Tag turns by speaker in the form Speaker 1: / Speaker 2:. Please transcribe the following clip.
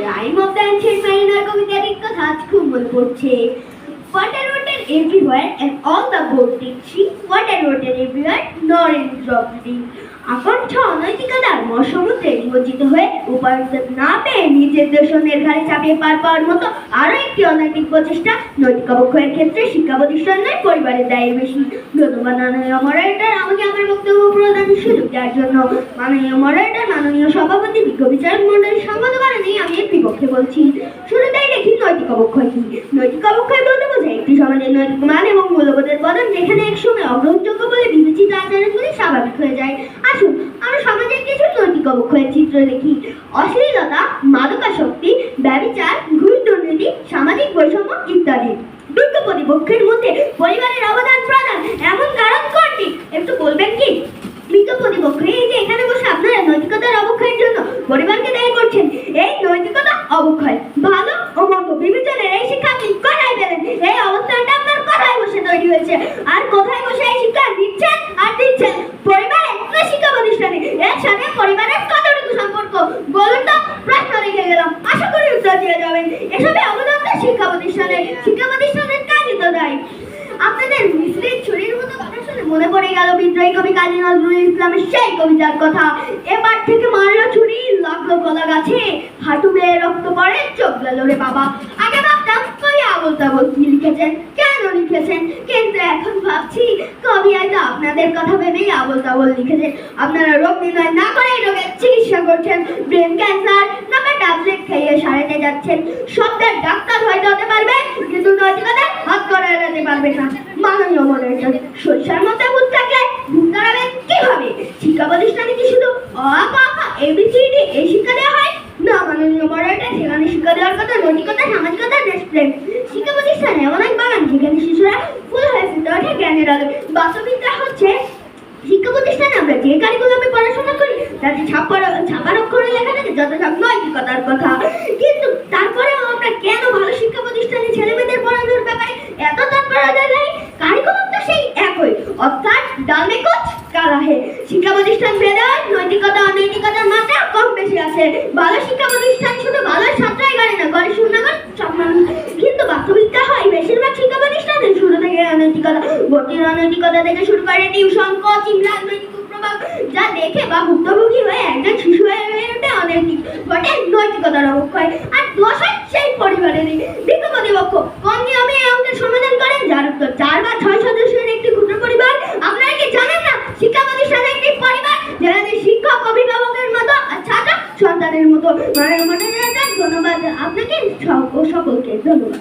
Speaker 1: Rhyme of the ancient mariner কবিতার এক কথা আজ খুব মনে পড়ছে। Water, water everywhere and all the boat did see. Water, water everywhere, nor any drop did. আকণ্ঠ অনৈতিকতার মহাসমুদ্রে নিমজ্জিত হয়ে উপায়ন্তর না পেয়ে নিজের দেশের ঘাড়ে চাপিয়ে পার পাওয়ার মতো আরও একটি অনৈতিক প্রচেষ্টা নৈতিক অবক্ষয়ের ক্ষেত্রে শিক্ষা প্রতিষ্ঠান নয়, পরিবারের দায়ের বেশি। ধন্যবাদ মাননীয় মডারেটর আমাকে আমার বক্তব্য প্রদানের সুযোগ দেওয়ার জন্য। মাননীয় মডারেটর, মাননীয় সভাপতি, বিজ্ঞ বিচারক মন্ডলীর সঙ্গত কারণে আমি এর বিপক্ষে বলছি। শুরুতেই দেখি নৈতিক অবক্ষয় কি। নৈতিক অবক্ষয় বলতে বোঝায় একটি সমাজের নৈতিক মান এবং মূল্যবোধের পতন, যেখানে একসময় অগ্রহণযোগ্য বলে বিবেচিত আচরণগুলি স্বাভাবিক হয়ে যায়। আসুন আমরা সমাজের কিছু নৈতিক অবক্ষয়ের চিত্র দেখি। অশ্লীলতা, মাদকাসক্তি, ব্যভিচার, ঘুষ, দুর্নীতি, সামাজিক বৈষম্য ইত্যাদি। দুটো প্রতিপক্ষের মধ্যে পরিবারের অবদান প্রদান এমন কারণ কোনটি একটু বলবেন কি? মৃত প্রতিপক্ষ এই যে এখানে বসে আপনারা নৈতিকতার অবক্ষয়ের জন্য পরিবারকে দায়ী করছেন, এই নৈতিকতা অবক্ষয়। ভালো ও মন্দ বিবেচনের এই শিক্ষা আপনি কোথায় পেলেন? এই অবস্থানটা আপনার কোথায় বসে তৈরি হয়েছে? আর কোথায় বসে এই শিক্ষা দিচ্ছেন আর দিচ্ছেন? পরিবারে না শিক্ষা প্রতিষ্ঠানে? এর সাথে পরিবারের কতটুকু সম্পর্ক বলুন তো? প্রশ্ন রেখে গেলাম, আশা করি উত্তর দিয়ে যাবেন। এসবে অবদান তো শিক্ষা প্রতিষ্ঠানের কাজই তো দেয়। আপনাদের মিশ্রিত ছুরির মতো কথা শুনে মনে পড়ে গেল বিদ্রোহী কবি কাজী নজরুল ইসলামের সেই কবিতার কথা। এবার থেকে মারলো ছুরি, লাগলো কলা গাছে, হাঁটু বেয়ে রক্ত পড়ে, চোখ গেল রে বাবা। আগে ভাবতাম কবি আবল তাবল কি লিখেছেন, কেন লিখেছেন, কিন্তু এখন ভাবছি কবি হয়তো আপনাদের কথা ভেবেই আবল তাবল লিখেছেন। আপনারা রোগ নির্ণয় না করে রোগের চিকিৎসা করছেন। ব্রেন ক্যান্সার নামে ট্যাবলেট খাইয়ে সারাতে যাচ্ছেন। সবটার ডাক্তার হয়তো হতে পারবে, কিন্তু নৈতিকতার হাত করে এড়াতে পারবে না। মাননীয় মডারেটর, সরিষার মতো ভূত থাকলে ভূত দাঁড়াবে কিভাবে? শিক্ষা প্রতিষ্ঠানে কি শুধু অ আ এবিসিডি এই শিক্ষা দেওয়া হয়? না মাননীয় মডারেটর, সেখানে শিক্ষা দেওয়ার কথা নৈতিকতা, সামাজিকতা, দেশপ্রেম। শিক্ষা প্রতিষ্ঠানে এমন এক বাগান যেখানে শিশুরা ফুল হয়ে ফুটে ওঠে জ্ঞানের আলো। বাস্তবিকতা হচ্ছে শিক্ষা প্রতিষ্ঠানে আমরা যে কারিকুলামে পড়াশোনা করি তাতে ছাপার অক্ষরে লেখা থাকে যতটা নৈতিকতার কথা, কিন্তু তারপরেও আমরা কেন ভালো শিক্ষা প্রতিষ্ঠানে ছেলেমেয়েদের পড়ানোর ব্যাপারে এত তৎপরতা দেয়? কারিকুলাম তো সেই একই, অর্থাৎ ডাল মে কুছ কালা হে। শিক্ষা প্রতিষ্ঠান ভেদে নৈতিকতা অনৈতিকতার মাত্রা কম বেশি আছে। ভালো শিক্ষা প্রতিষ্ঠান শুধু ভালো ছাত্রই গড়ে না, গড়ে শূন্যগণ সব মানুষ। কিন্তু বাস্তবিকতা হয় বেশিরভাগ শিক্ষা প্রতিষ্ঠানে শুরু থেকে অনৈতিকতা, ভর্তির অনৈতিকতা থেকে শুরু করে টিউশন, কোচিং, রাজনৈতিক কুপ্রভাব যা দেখে বা ভুক্তভোগী হয়ে একজন শিশু হয়ে ওঠে অনৈতিক, ঘটে নৈতিকতার অবক্ষয়। আর দোষ হয় সেই পরিবারেরই। বিজ্ঞ প্রতিপক্ষ কোন নিয়মে এই অঙ্কের সমাধান করেন? যার উত্তর 4 বা 6 সদস্যের একটি ক্ষুদ্র পরিবার। আপনারা কি জানেন না শিক্ষা প্রতিষ্ঠানে একটি পরিবার যেখানে শিক্ষক অভিভাবকের মতো আর ছাত্র সন্তানের মতো? ধন্যবাদ আপনাকে সকলকে, ধন্যবাদ।